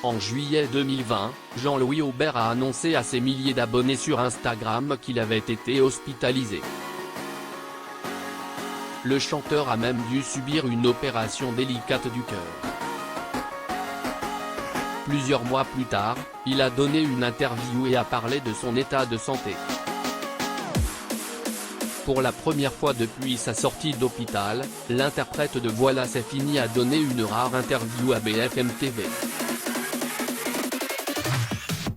En juillet 2020, Jean-Louis Aubert a annoncé à ses milliers d'abonnés sur Instagram qu'il avait été hospitalisé. Le chanteur a même dû subir une opération délicate du cœur. Plusieurs mois plus tard, il a donné une interview et a parlé de son état de santé. Pour la première fois depuis sa sortie d'hôpital, l'interprète de Voilà c'est fini a donné une rare interview à BFM TV.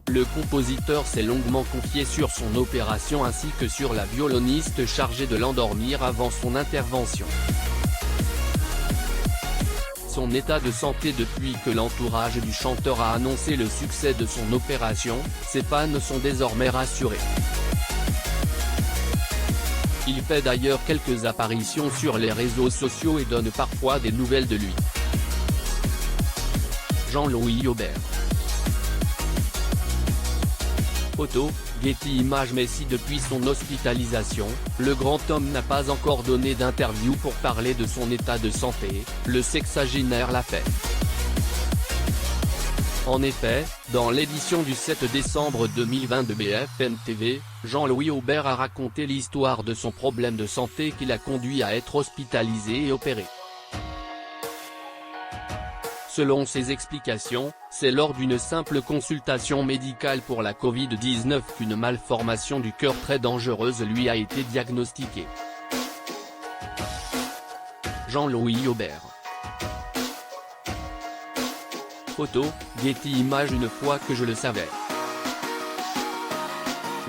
Le compositeur s'est longuement confié sur son opération ainsi que sur la violoniste chargée de l'endormir avant son intervention. Son état de santé depuis que l'entourage du chanteur a annoncé le succès de son opération, ses fans sont désormais rassurés. Il fait d'ailleurs quelques apparitions sur les réseaux sociaux et donne parfois des nouvelles de lui. Jean-Louis Aubert. Photo, Getty Images. Messi. Depuis son hospitalisation, le grand homme n'a pas encore donné d'interview pour parler de son état de santé, le sexagénaire l'a fait. En effet, dans l'édition du 7 décembre 2020 de BFM TV, Jean-Louis Aubert a raconté l'histoire de son problème de santé qui l'a conduit à être hospitalisé et opéré. Selon ses explications, c'est lors d'une simple consultation médicale pour la Covid-19 qu'une malformation du cœur très dangereuse lui a été diagnostiquée. Jean-Louis Aubert. Photo, Getty Images. Une fois que je le savais,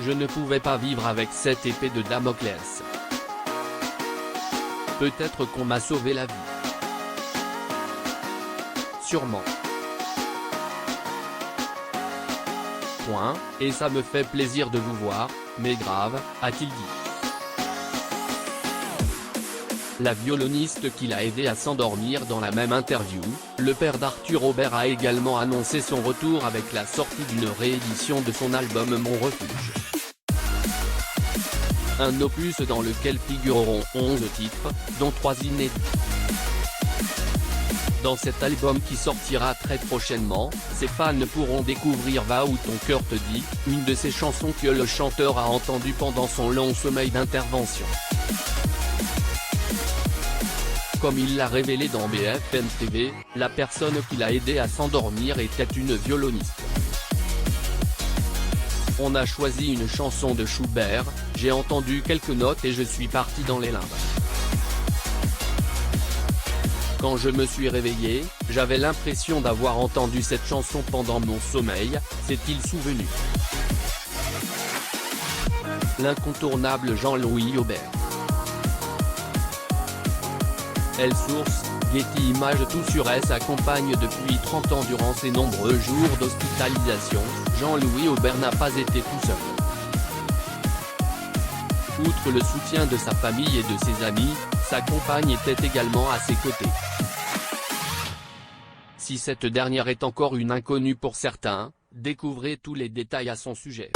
je ne pouvais pas vivre avec cette épée de Damoclès. Peut-être qu'on m'a sauvé la vie. Sûrement. Et ça me fait plaisir de vous voir, mais grave, a-t-il dit. La violoniste qui l'a aidé à s'endormir. Dans la même interview, le père d'Arthur Aubert a également annoncé son retour avec la sortie d'une réédition de son album Mon Refuge. Un opus dans lequel figureront 11 titres, dont 3 inédits. Dans cet album qui sortira très prochainement, ses fans pourront découvrir Va où ton cœur te dit, une de ces chansons que le chanteur a entendues pendant son long sommeil d'intervention. Comme il l'a révélé dans BFM TV, la personne qui l'a aidé à s'endormir était une violoniste. On a choisi une chanson de Schubert, j'ai entendu quelques notes et je suis parti dans les limbes. Quand je me suis réveillé, j'avais l'impression d'avoir entendu cette chanson pendant mon sommeil, s'est-il souvenu. L'incontournable Jean-Louis Aubert. Elle source, Getty Images. Tout sur S accompagne depuis 30 ans. Durant ses nombreux jours d'hospitalisation, Jean-Louis Aubert n'a pas été tout seul. Outre le soutien de sa famille et de ses amis, sa compagne était également à ses côtés. Si cette dernière est encore une inconnue pour certains, découvrez tous les détails à son sujet.